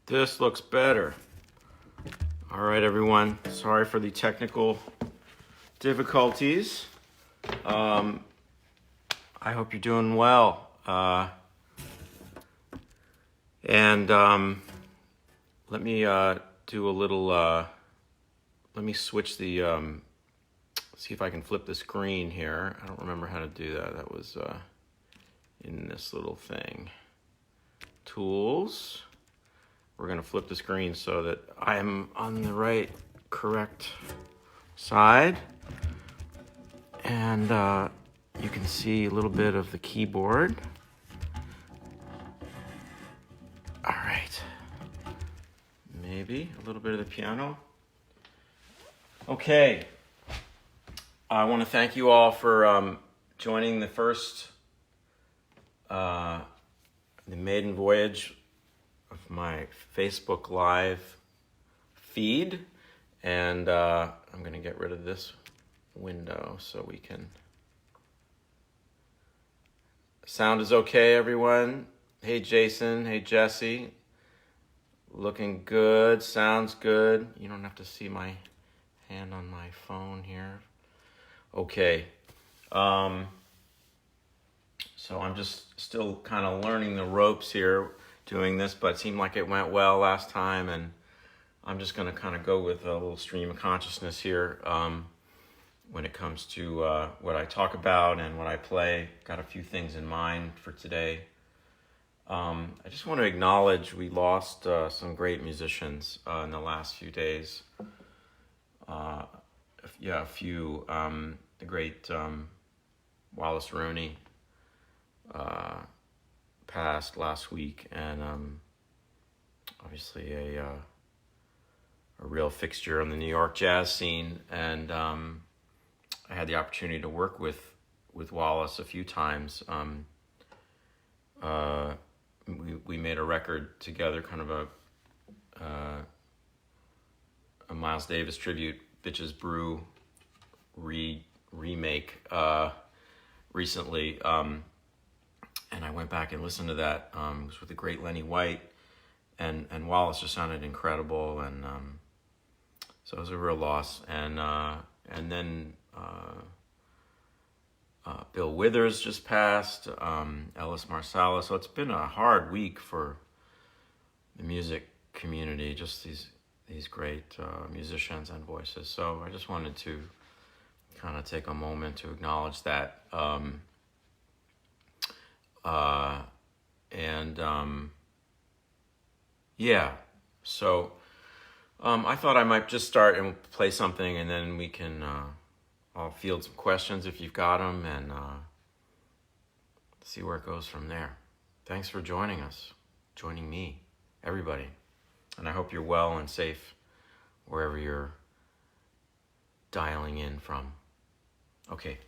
This looks better. All right, everyone. Sorry for the technical difficulties. I hope you're doing well. Let me do a little. Let me switch the. See if I can flip the screen here. I don't remember how to do that. That was in this little thing. Tools. We're going to flip the screen so that I am on the correct side. And you can see a little bit of the keyboard. All right. Maybe a little bit of the piano. Okay. I want to thank you all for joining the first, the maiden voyage of my Facebook Live feed, and I'm going to get rid of this window so we can. Sound is okay, everyone? Hey, Jason. Hey, Jesse. Looking good. Sounds good. You don't have to see my hand on my phone here. Okay. So I'm just still kind of learning the ropes here doing this, but it seemed like it went well last time, and I'm just going to kind of go with a little stream of consciousness here when it comes to what I talk about and what I play. Got a few things in mind for today. I just want to acknowledge we lost some great musicians in the last few days. A few. The great Wallace Rooney passed last week, and obviously a real fixture on the New York jazz scene. And I had the opportunity to work with Wallace a few times. We made a record together, kind of a Miles Davis tribute, Bitches Brew remake recently, and I went back and listened to that. It was with the great Lenny White, and Wallace just sounded incredible, and so it was a real loss. And then Bill Withers just passed, Ellis Marsala. So it's been a hard week for the music community, just these great musicians and voices. So I just wanted to kind of take a moment to acknowledge that. So I thought I might just start and play something, and then we can I'll field some questions if you've got them, and see where it goes from there. Thanks for joining me, everybody. And I hope you're well and safe wherever you're dialing in from. Okay.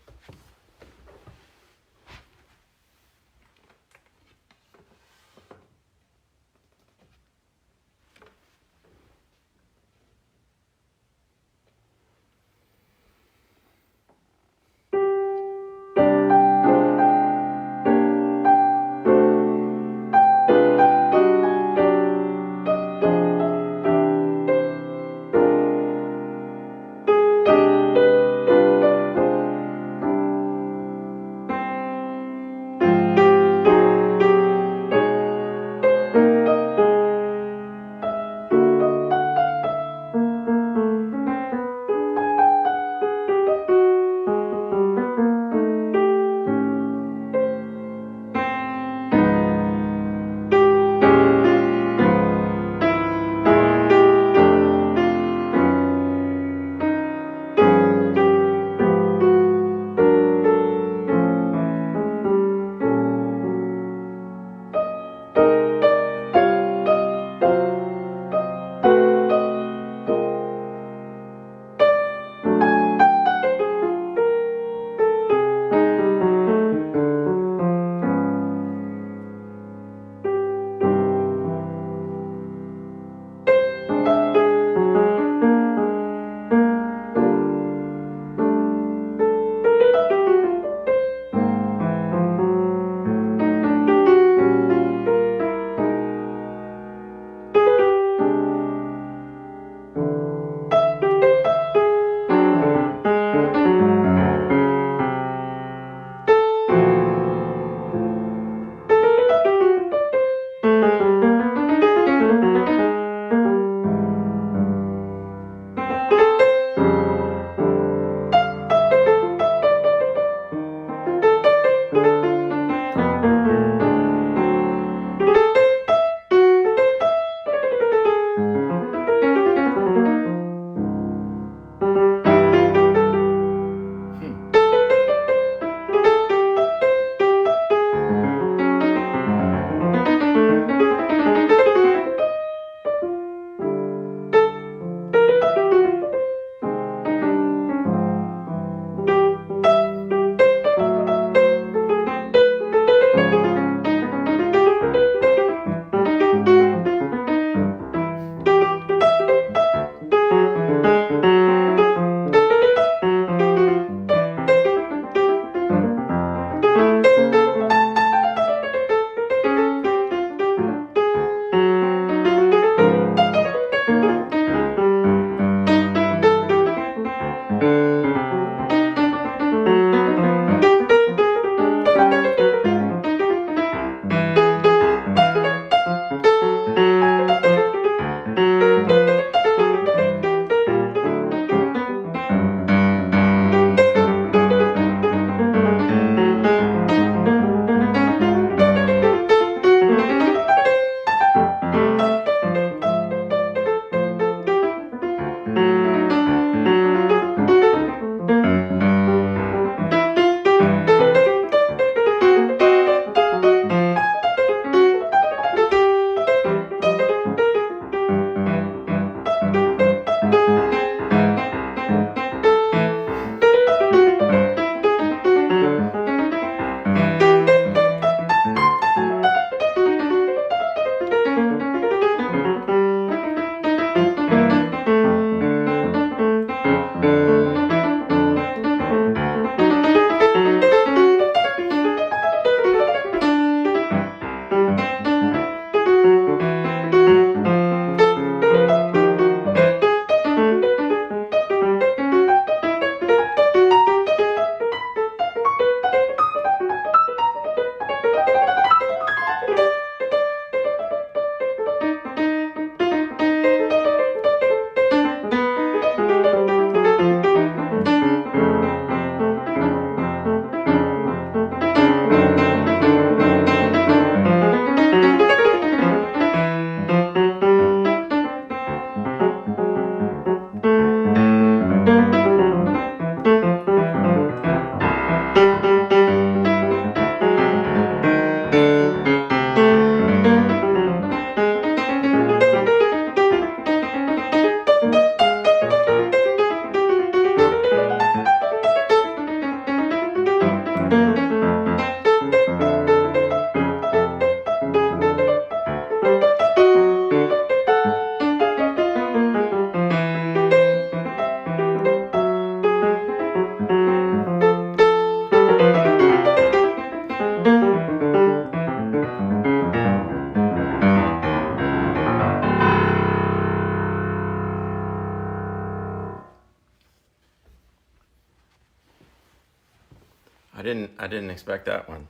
I didn't expect that one.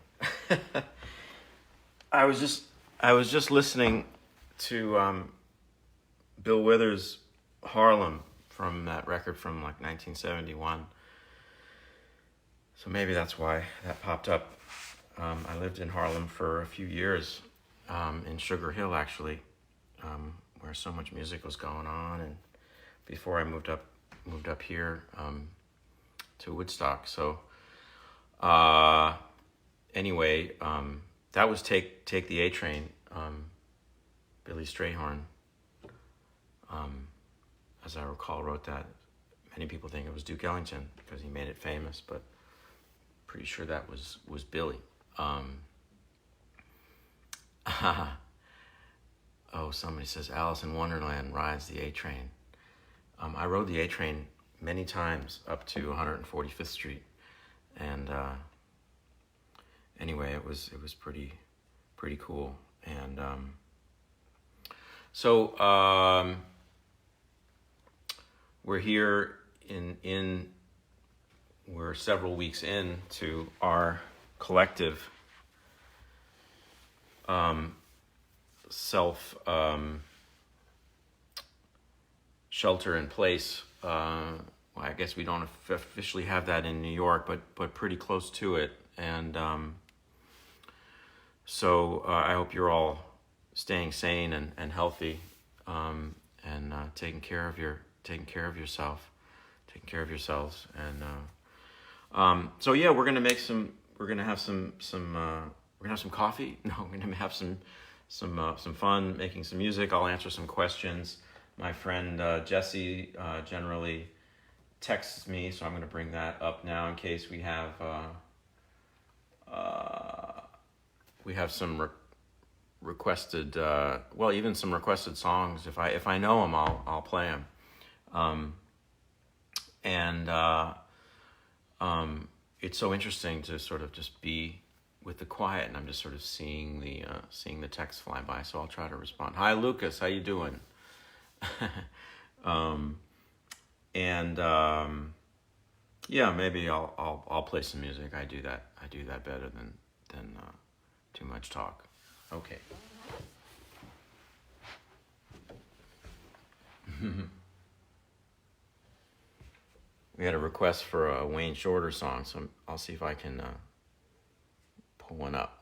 I was just listening to Bill Withers' Harlem from that record from like 1971. So maybe that's why that popped up. I lived in Harlem for a few years, in Sugar Hill actually, where so much music was going on, and before I moved up here to Woodstock. So anyway, that was Take the A Train, Billy Strayhorn, as I recall, wrote that. Many people think it was Duke Ellington because he made it famous, but pretty sure that was Billy. Oh, somebody says Alice in Wonderland rides the A Train. I rode the A Train many times up to 145th Street, and anyway, it was pretty cool. And so we're here we're several weeks into our collective self shelter in place. Well, I guess we don't officially have that in New York, but pretty close to it. And so I hope you're all staying sane and healthy, and taking care of yourself, taking care of yourselves. And so yeah, we're gonna have some coffee. No, we're gonna have some fun making some music. I'll answer some questions. My friend Jesse generally texts me, so I'm going to bring that up now in case we have some requested, even some requested songs. If I know them, I'll play them. It's so interesting to sort of just be with the quiet, and I'm just sort of seeing the text fly by. So I'll try to respond. Hi, Lucas. How you doing? Yeah, maybe I'll play some music. I do that better than too much talk. Okay. We had a request for a Wayne Shorter song, so I'll see if I can pull one up.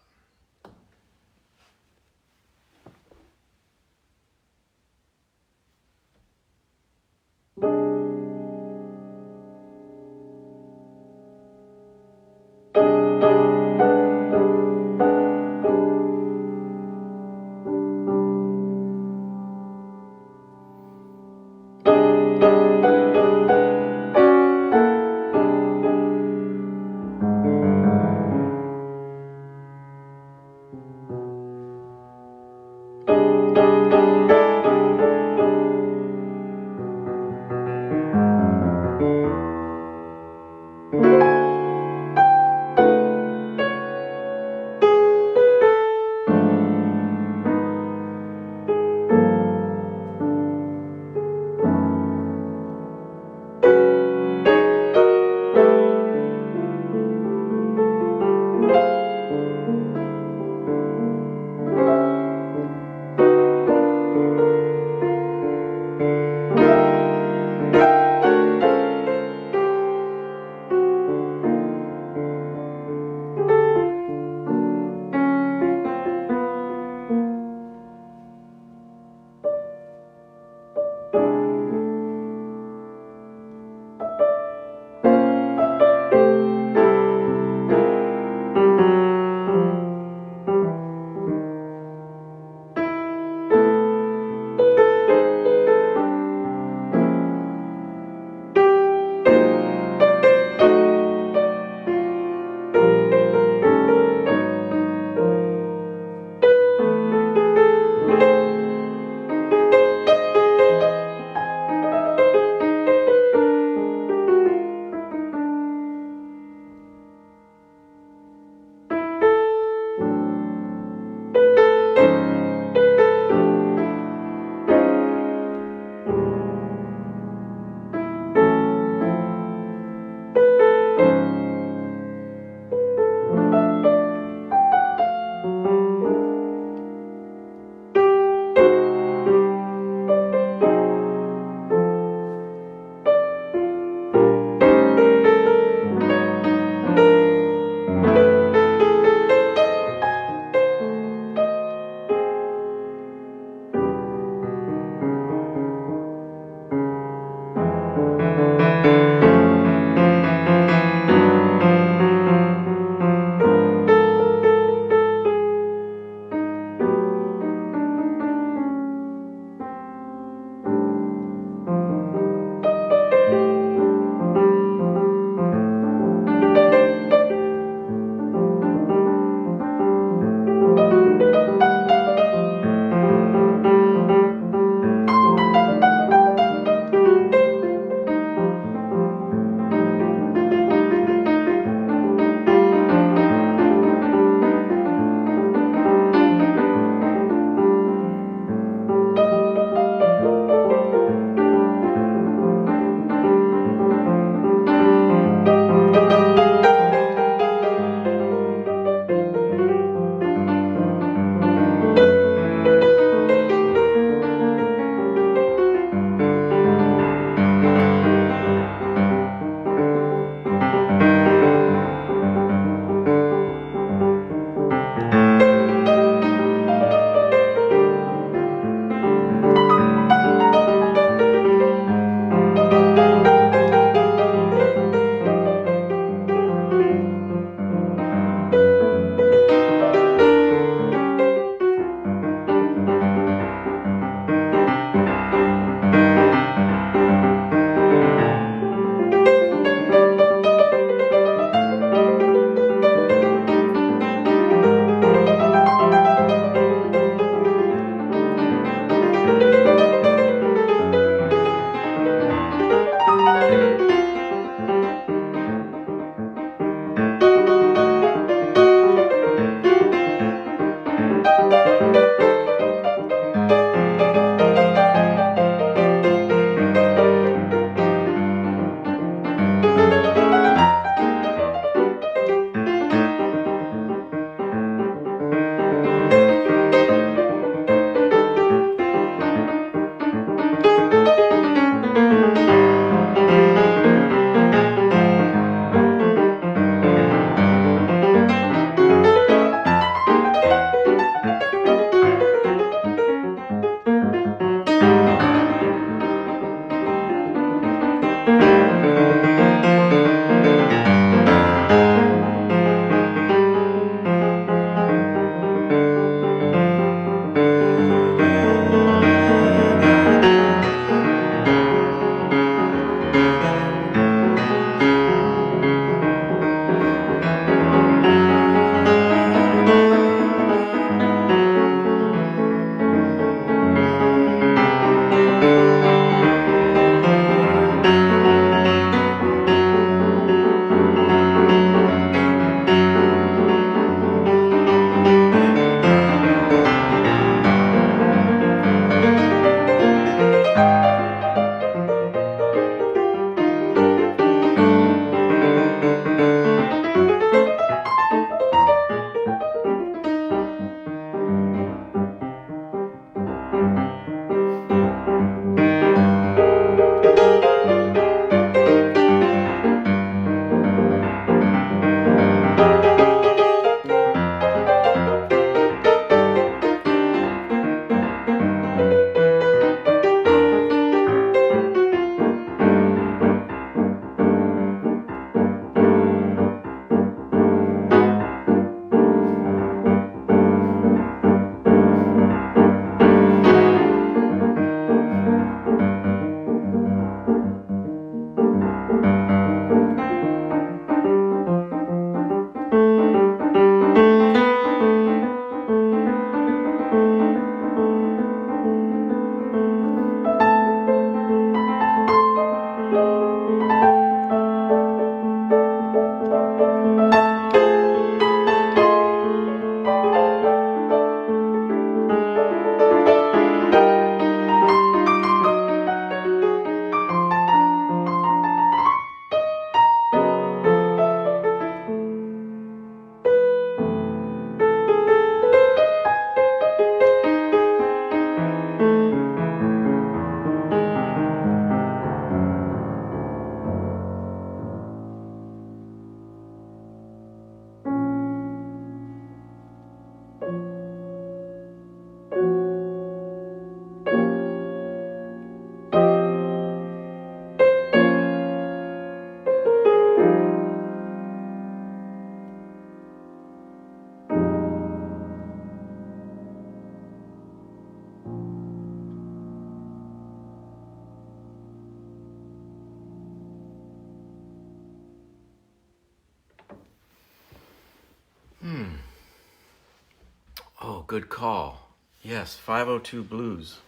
good call. Yes, 502 Blues.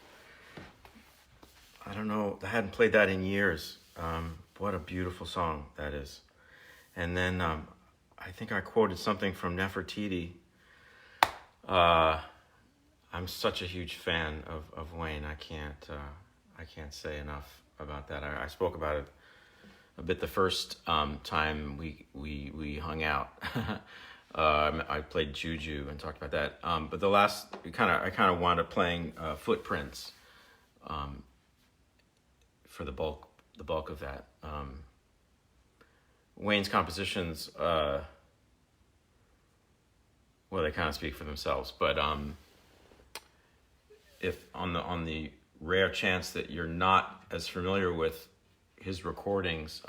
I don't know. I hadn't played that in years. What a beautiful song that is. And then I think I quoted something from Nefertiti. I'm such a huge fan of Wayne. I can't say enough about that. I spoke about it a bit the first time we hung out. I played Juju and talked about that. But the last, I kind of wound up playing Footprints for the bulk of that. Wayne's compositions, well, they kind of speak for themselves. But if on the rare chance that you're not as familiar with his recordings,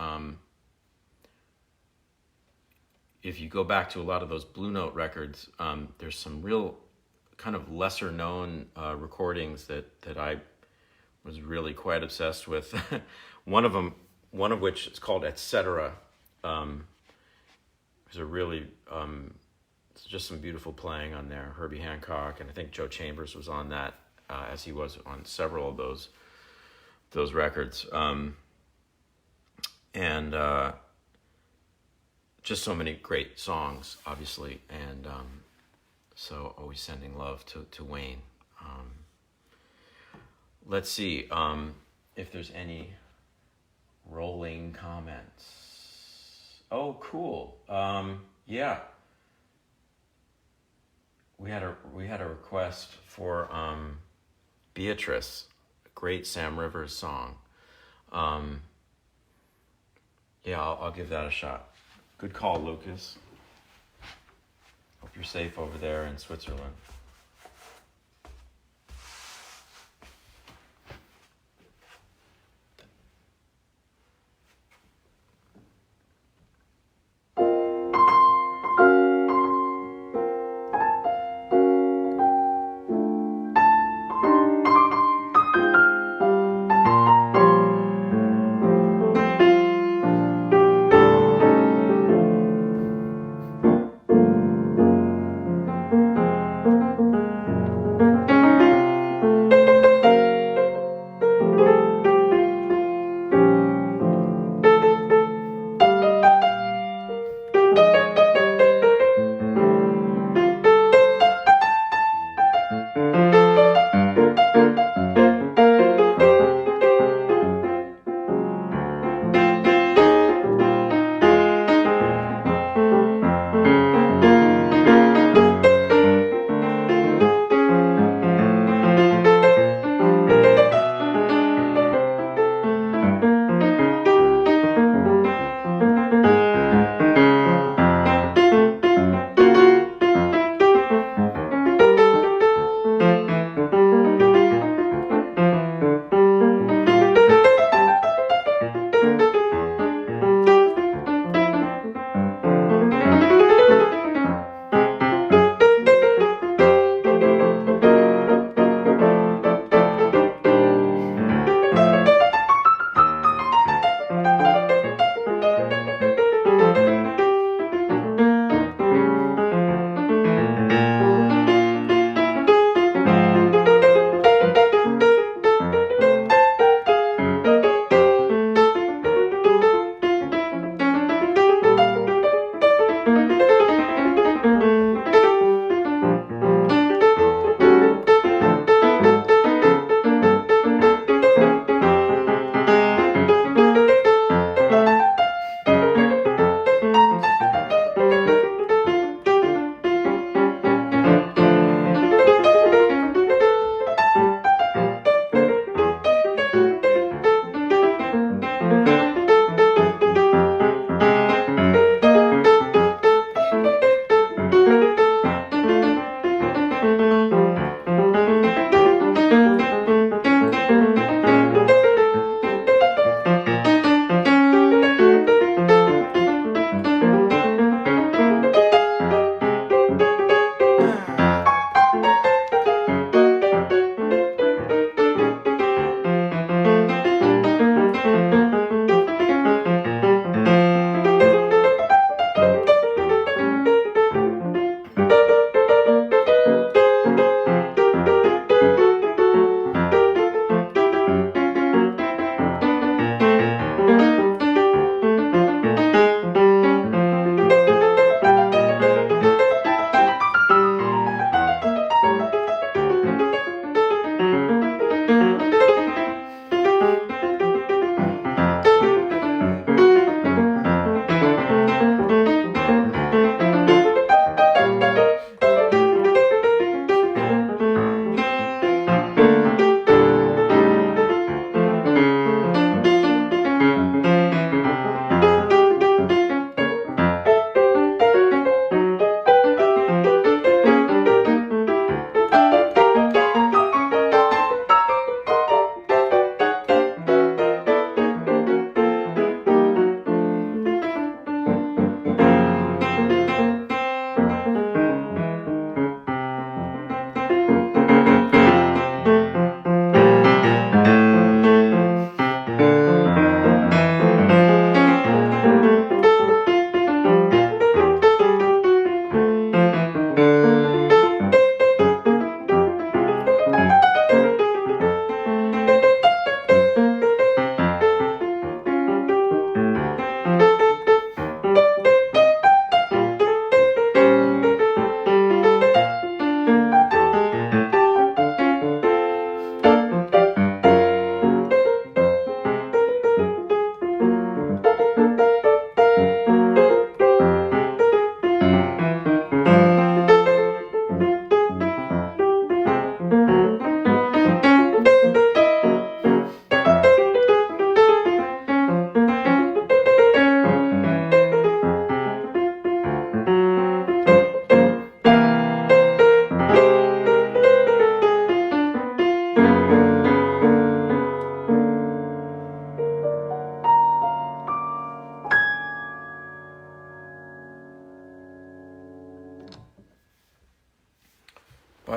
if you go back to a lot of those Blue Note records, there's some real kind of lesser known recordings that I was really quite obsessed with. one of which is called Etc. There's a really it's just some beautiful playing on there. Herbie Hancock, and I think Joe Chambers was on that, as he was on several of those records. And just so many great songs, obviously, and so always sending love to Wayne. Let's see if there's any rolling comments. Oh, cool. Yeah, we had a request for Beatrice, a great Sam Rivers song. Yeah, I'll give that a shot. Good call, Lucas. Hope you're safe over there in Switzerland.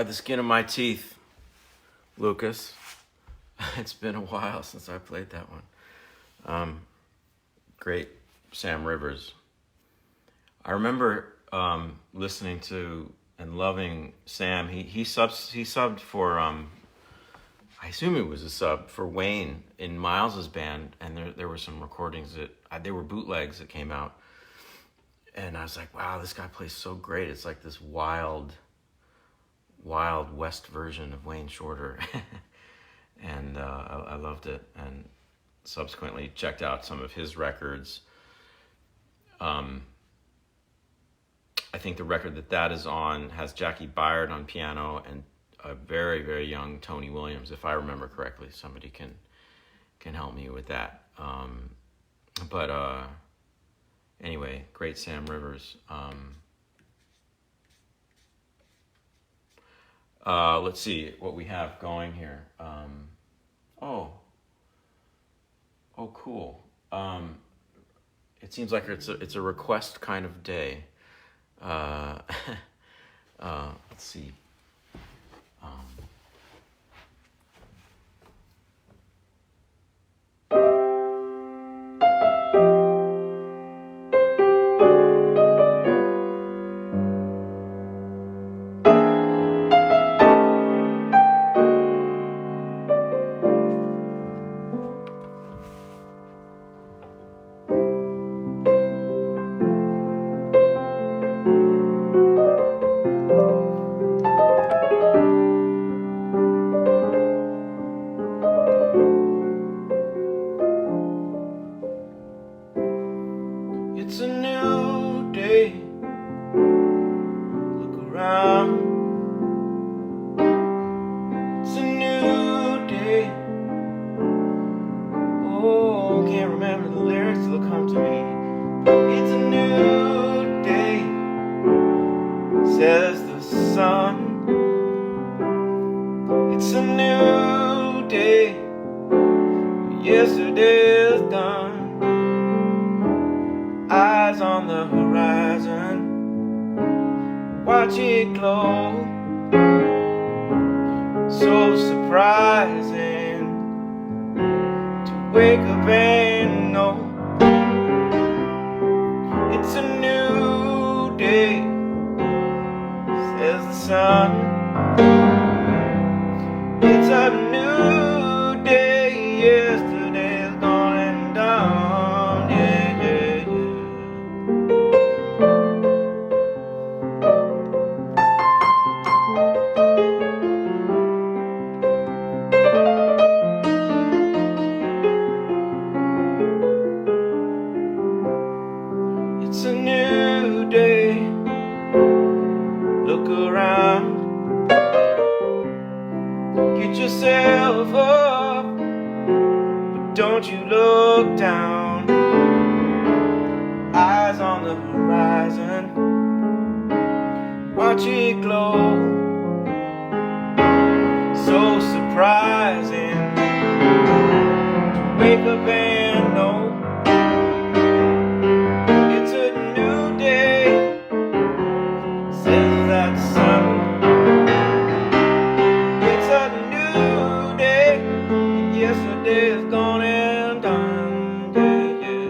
by the skin of my teeth, Lucas. It's been a while since I played that one. Great Sam Rivers. I remember listening to and loving Sam. He subbed for I assume it was a sub for Wayne in Miles's band, and there were some recordings that they were bootlegs that came out, and I was like, wow, this guy plays so great. It's like this wild West version of Wayne Shorter. And I loved it, and subsequently checked out some of his records. I think the record that is on has Jackie Byard on piano and a very, very young Tony Williams, if I remember correctly. Somebody can help me with that. But anyway, great Sam Rivers. Let's see what we have going here. Oh, cool. It seems like it's a request kind of day. Let's see. It's a new day. Look around. It's a new day. Oh, can't remember the lyrics, they'll come to me. It's a new day, says the sun. It's a new day. Yesterday is done. Eyes on the horizon, watch it glow. So surprising to wake up and know it's a new day, says the sun. It's a new day, yesterday is gone and done. Yeah, yeah, yeah. It's a new day. Look around. Get yourself up, but don't you look down. Eyes on the horizon, watch it glow. So surprising to wake up and know it's a new day, says that sun. It's a new day, yesterday is gone and done. Yeah, yeah.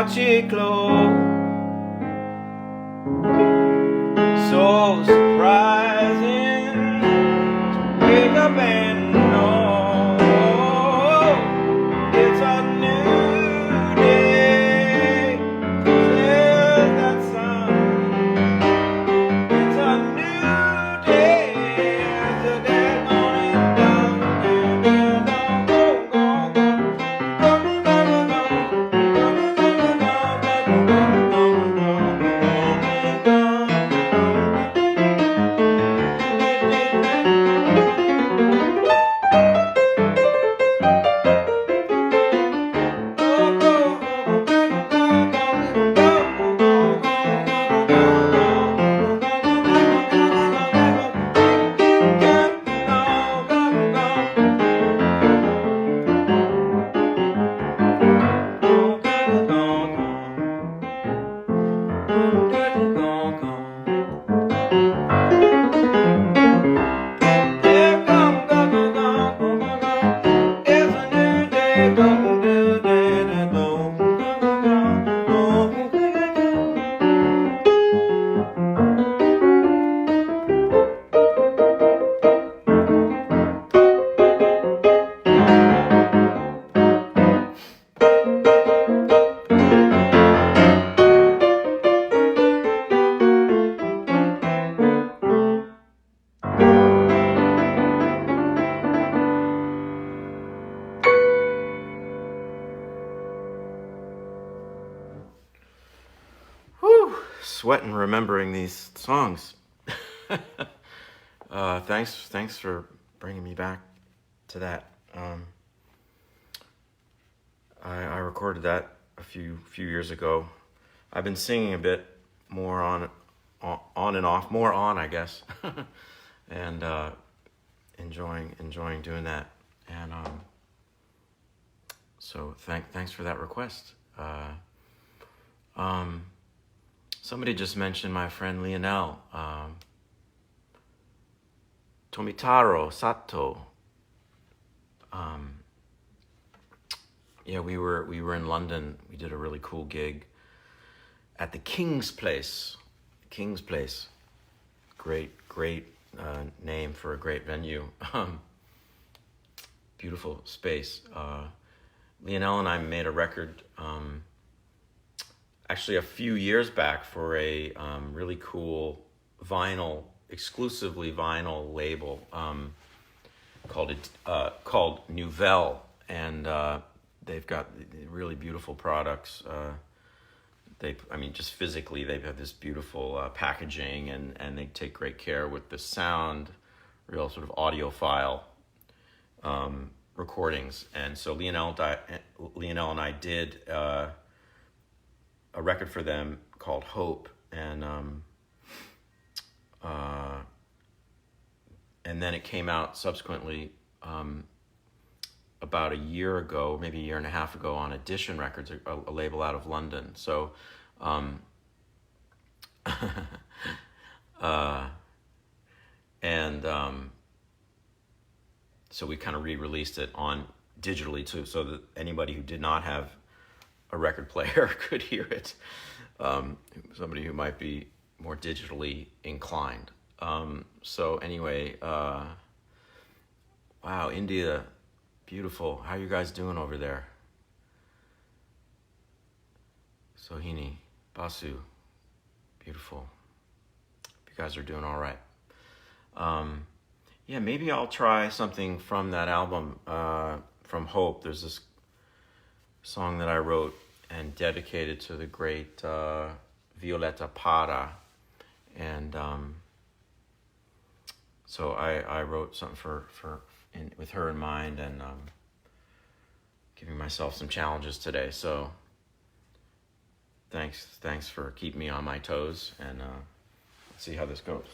Chiclo. So surprising to wake up and know it's a new day. Says that sun. It's a new day. As the day going down, down, down, go, go, go, go, go, go, sweating remembering these songs. Thanks for bringing me back to that. I recorded that a few years ago. I've been singing a bit more on and off, more on, I guess, and enjoying doing that. And so thanks for that request. Somebody just mentioned my friend Lionel, Tomitaro Sato. Yeah, we were in London. We did a really cool gig at the King's Place. King's Place, great name for a great venue. Beautiful space. Lionel and I made a record. Actually a few years back for a really cool exclusively vinyl label called Nouvelle, and they've got really beautiful products. Just physically, they have this beautiful packaging, and they take great care with the sound, real sort of audiophile recordings. And so Lionel and I did a record for them called Hope, and then it came out subsequently about a year ago, maybe a year and a half ago, on Edition Records, a label out of London. So so we kind of re-released it on digitally too, so that anybody who did not have a record player could hear it. Somebody who might be more digitally inclined. So anyway, wow, India, beautiful. How are you guys doing over there? Sohini, Basu, beautiful. You guys are doing all right. Yeah, maybe I'll try something from that album, from Hope. There's this song that I wrote and dedicated to the great Violeta Parra, and so I wrote something with her in mind, and giving myself some challenges today. So thanks for keeping me on my toes, and let's see how this goes.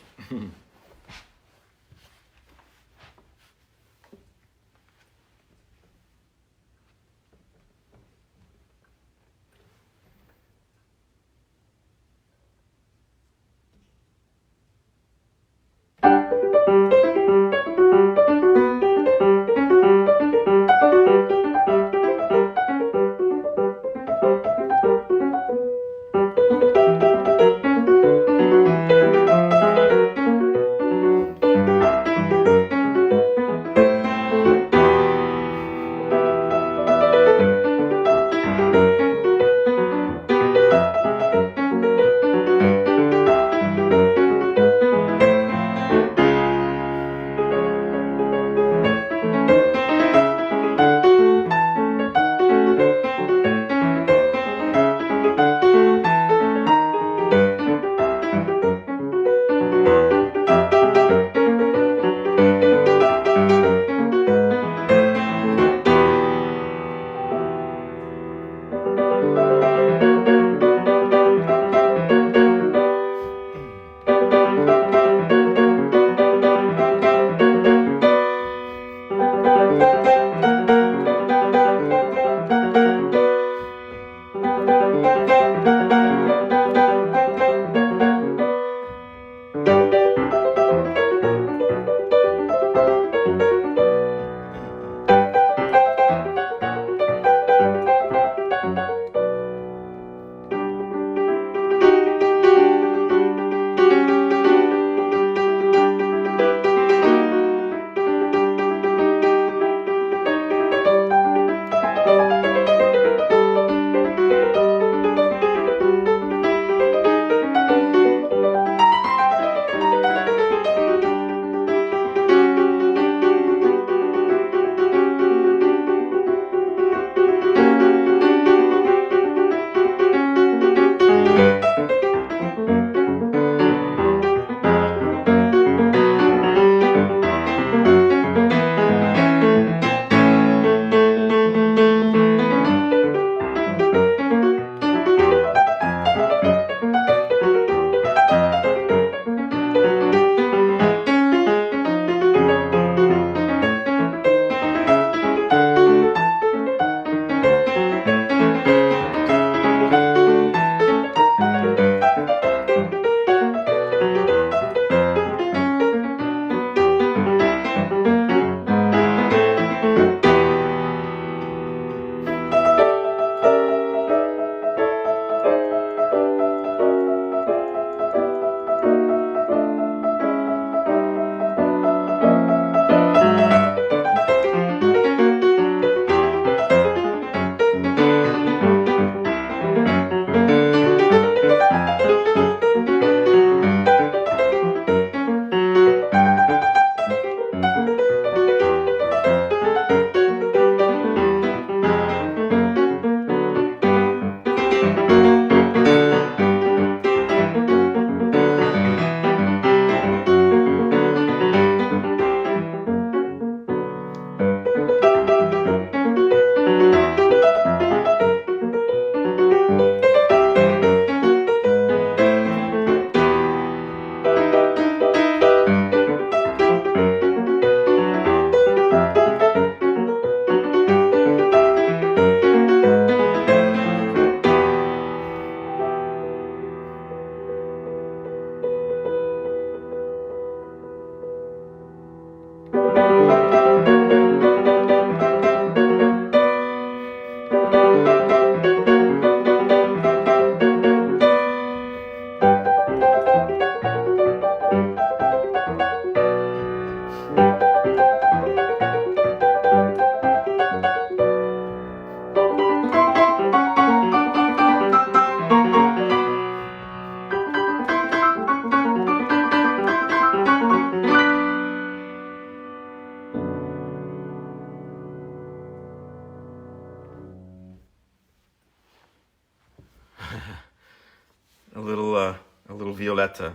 roulette,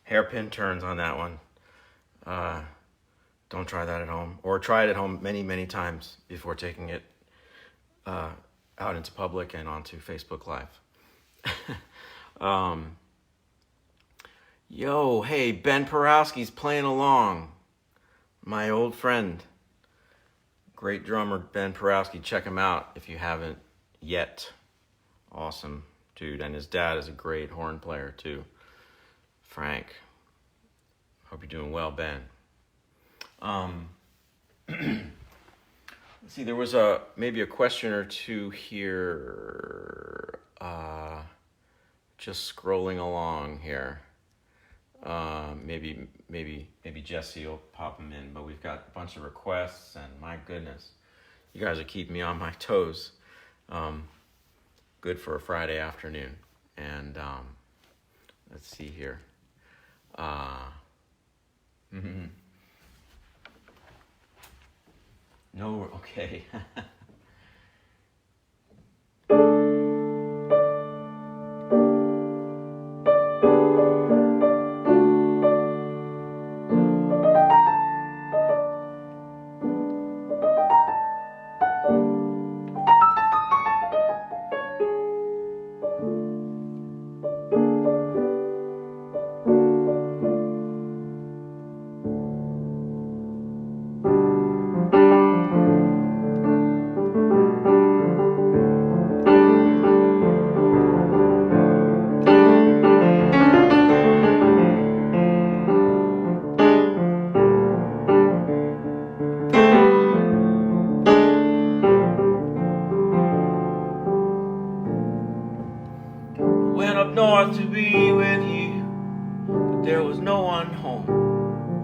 hairpin turns on that one. Don't try that at home, or try it at home many, many times before taking it out into public and onto Facebook Live. Yo, hey, Ben Porowski's playing along. My old friend, great drummer Ben Porowski. Check him out if you haven't yet. Awesome dude, and his dad is a great horn player too. Frank. Hope you're doing well, Ben. Let's see, there was maybe a question or two here. Just scrolling along here. Maybe Jesse will pop them in, but we've got a bunch of requests, and my goodness, you guys are keeping me on my toes. Good for a Friday afternoon. And let's see here. No, okay. North to be with you, but there was no one home.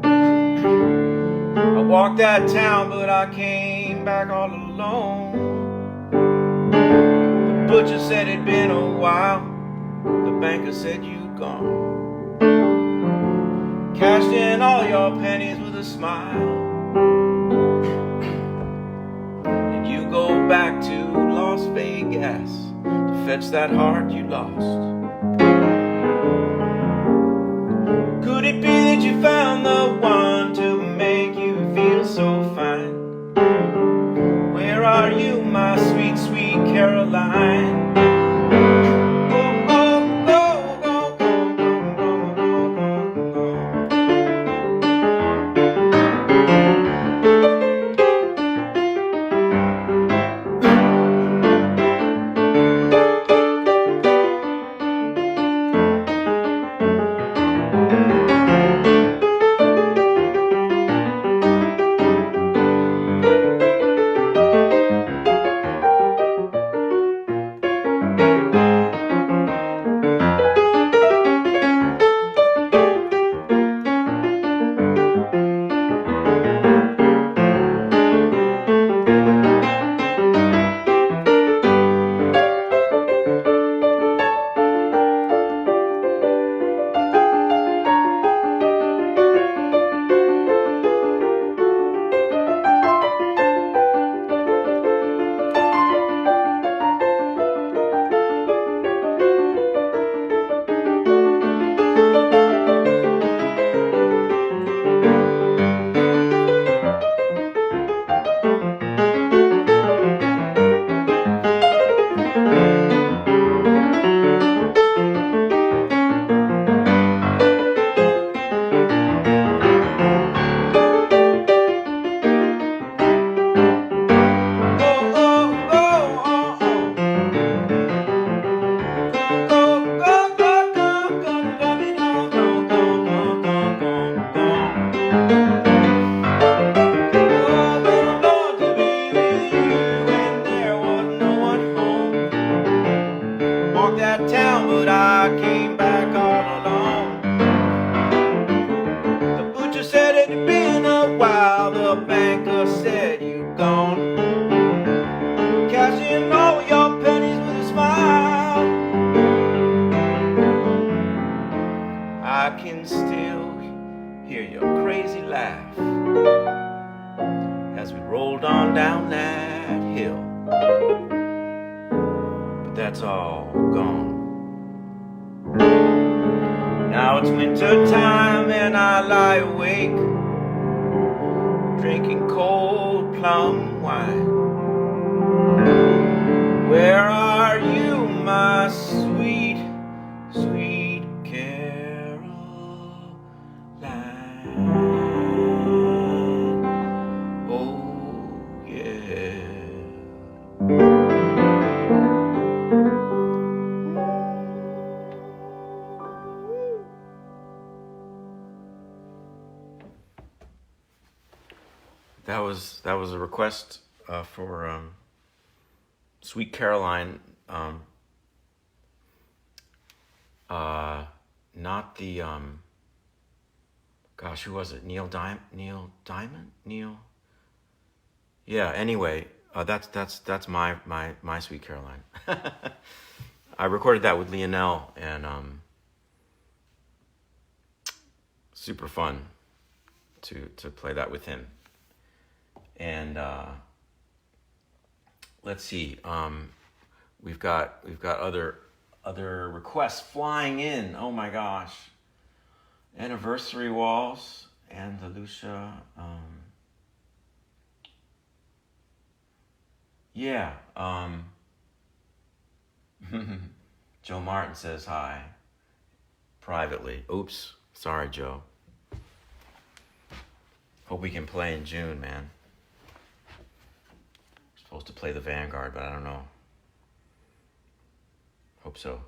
I walked that town, but I came back all alone. The butcher said it'd been a while, the banker said you'd gone. Cashed in all your pennies with a smile. Did you go back to Las Vegas to fetch that heart you lost? Could it be that you found the one to make you feel so fine? Where are you, my sweet, sweet Caroline? Now it's winter time and I lie awake, drinking cold plum wine. Where are you, my sweet, sweet Caroline? Oh, yeah. That was a request for Sweet Caroline. Not the gosh, who was it? Neil Diamond? Neil? Yeah. Anyway, that's my Sweet Caroline. I recorded that with Lionel, and super fun to play that with him. And let's see, we've got other requests flying in. Oh my gosh, Anniversary Waltz and the Lucia. Yeah. Joe Martin says hi privately. Oops, sorry, Joe. Hope we can play in June, man. Supposed to play the Vanguard, but I don't know. Hope so.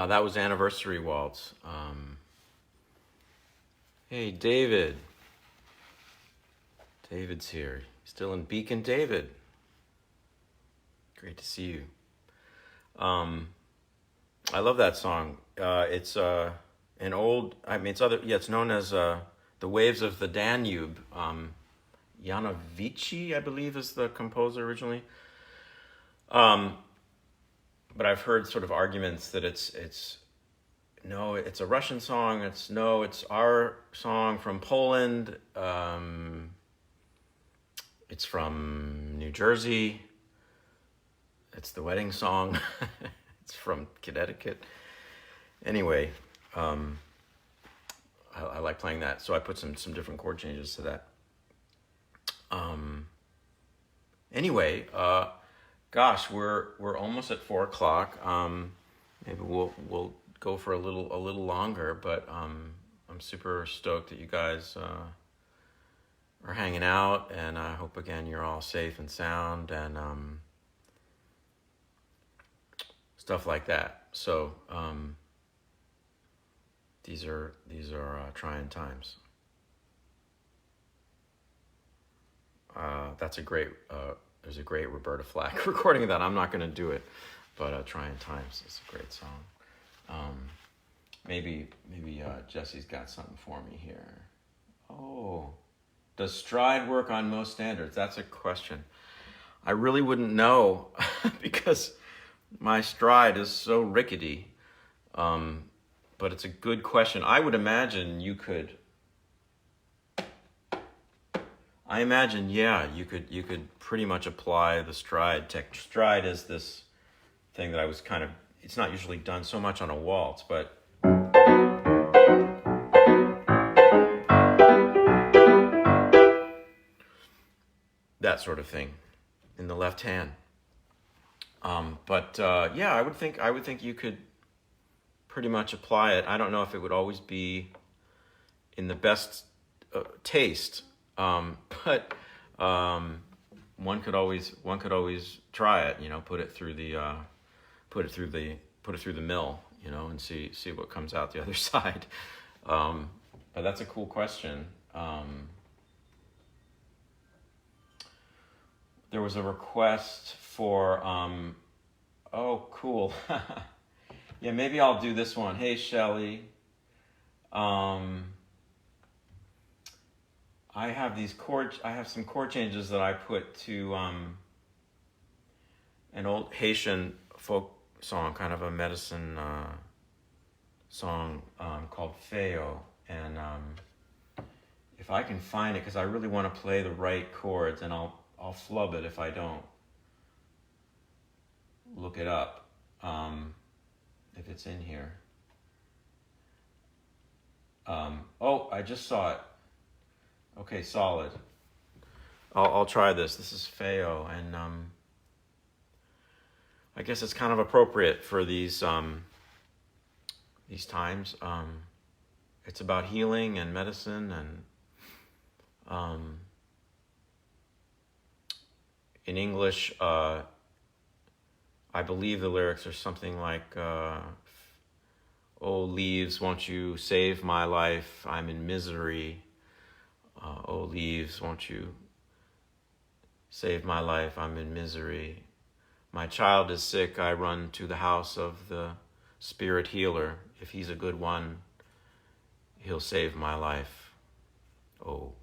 That was Anniversary Waltz. Hey, David. David's here. Still in Beacon, David. Great to see you. I love that song. It's an old. I mean, it's other. Yeah, it's known as "The Waves of the Danube." Janovici, I believe, is the composer originally. But I've heard sort of arguments that it's a Russian song. It's our song from Poland. It's from New Jersey. It's the wedding song. It's from Connecticut. Anyway, I like playing that, so I put some different chord changes to that. Anyway, gosh, we're almost at 4:00. Maybe we'll go for a little longer, but I'm super stoked that you guys are hanging out, and I hope again you're all safe and sound and stuff like that. So these are trying times. That's a great. There's a great Roberta Flack recording of that. I'm not going to do it, but Trying Times is a great song. Maybe Jesse's got something for me here. Oh, does stride work on most standards? That's a question. I really wouldn't know because my stride is so rickety. But it's a good question. I would imagine you could. I imagine, yeah, you could pretty much apply the stride tech. Stride is this thing that I was kind of. It's not usually done so much on a waltz, but. That sort of thing in the left hand. Yeah, I would think you could pretty much apply it. I don't know if it would always be in the best taste, but one could always try it. Put it through the mill, and see what comes out the other side. But that's a cool question. There was a request for, oh, cool. Yeah, maybe I'll do this one. Hey, Shelly. I have some chord changes that I put to an old Haitian folk song, kind of a medicine song called Feo. And if I can find it, because I really want to play the right chords, and I'll flub it if I don't look it up, if it's in here. Oh, I just saw it. Okay, solid. I'll try this. This is Feo, and I guess it's kind of appropriate for these times. It's about healing and medicine, and in English, I believe the lyrics are something like, "Oh, leaves, won't you save my life? I'm in misery. Oh, leaves, won't you save my life? I'm in misery. My child is sick. I run to the house of the spirit healer. If he's a good one, he'll save my life. Oh."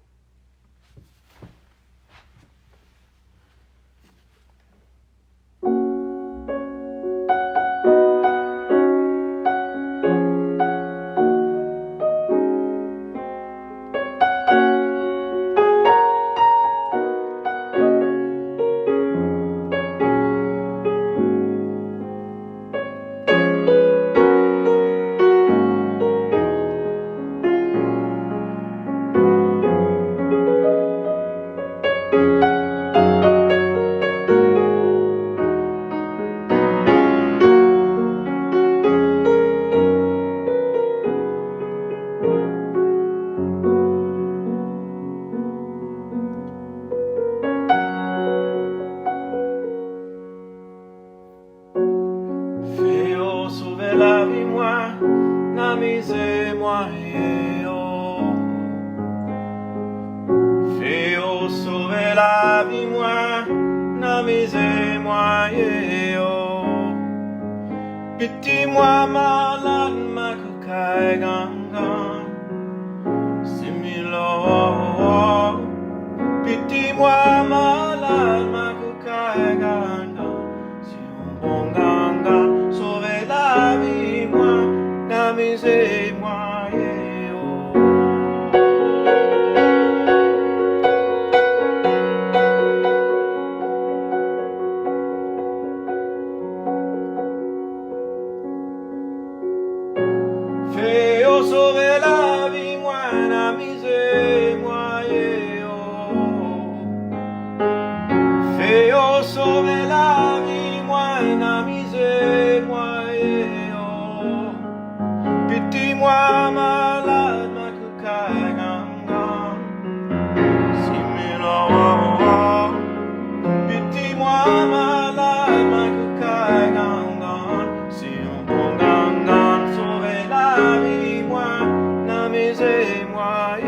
vie moi, n'amusez moi, yo. Piti moi malade, ma kukai gangan, similo. Piti moi malade, ma kukai gangan, si un bon gangan, sauvez la vie moi, n'amusez moi, yo. Fais-yo sauver la vie, moi, n'amusez moi, yo. Fais-yo sauver la vie, moi, n'amusez moi, yo. Piti moi malade, ma kukai gangan, similo. Piti moi malade, ma kukai gangan, si un bon gangan, sauver la vie, moi, n'amusez moi,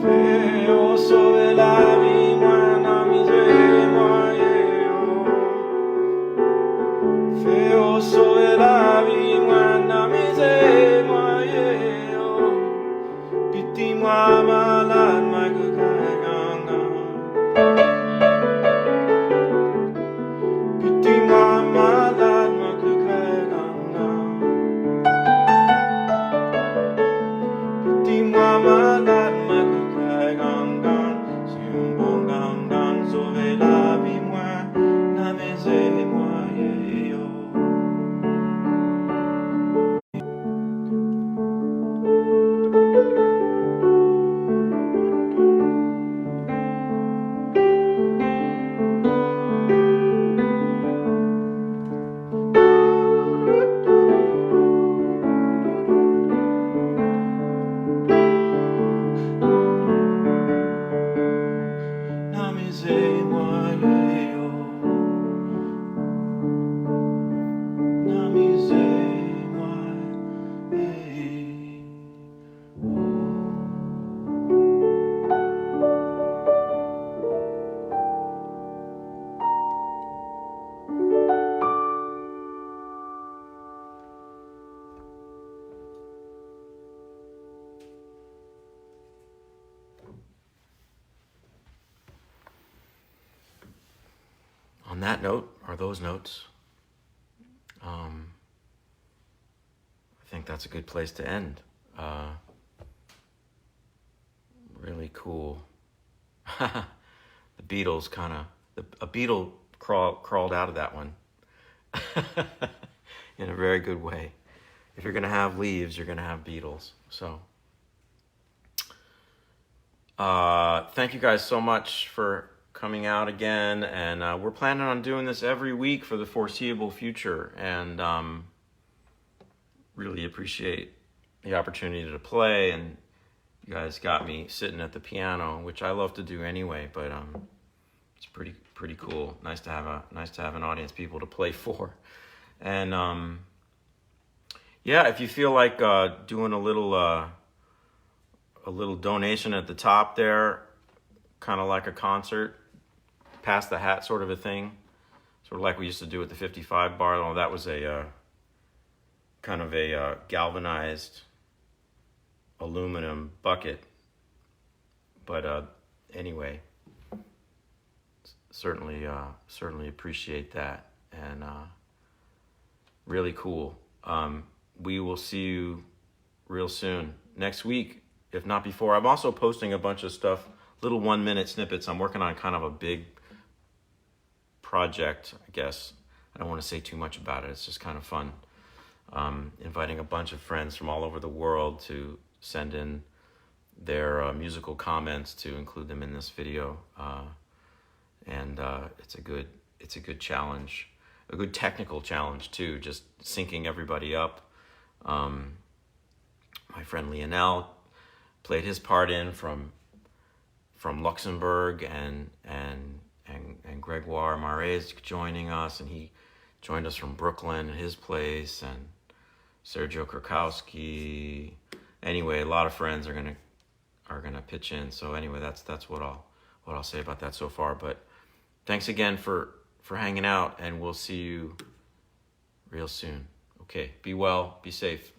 Fais-yo sauver la vie, moi, n'amusez moi, yo. Fais-yo sauver la vie, moi, n'amusez moi, yo. Piti moi malade, ma kukai gangan. Piti moi malade, ma kukai gangan. Piti moi malade, ma kukai gangan. Si un bon gangan sauver la vie, moi, n'amusez moi, yo. N'amusez moi, yo. N'amusez moi, On that note, or those notes, I think that's a good place to end. Really cool. The Beatles kind of, a beetle crawled out of that one in a very good way. If you're going to have leaves, you're going to have beetles. So thank you guys so much for coming out again. And we're planning on doing this every week for the foreseeable future. And really appreciate the opportunity to play. And you guys got me sitting at the piano, which I love to do anyway. But it's pretty cool. Nice to have an audience, people to play for. And yeah, if you feel like doing a little donation at the top there, kind of like a concert, pass the hat sort of a thing, sort of like we used to do at the 55 bar. Well, that was a kind of a galvanized aluminum bucket. But anyway, certainly appreciate that, and really cool. We will see you real soon, next week, if not before. I'm also posting a bunch of stuff, little 1-minute snippets. I'm working on kind of a big project, I guess. I don't want to say too much about it. It's just kind of fun. Inviting a bunch of friends from all over the world to send in their musical comments to include them in this video. And it's a good challenge, a good technical challenge too, just syncing everybody up. My friend Lionel played his part in from Luxembourg, and Gregoire Marais joining us, and he joined us from Brooklyn at his place, and Sergio Krakowski. Anyway, a lot of friends are gonna pitch in. So anyway, that's what I'll say about that so far. But thanks again for hanging out, and we'll see you real soon. Okay, be well, be safe.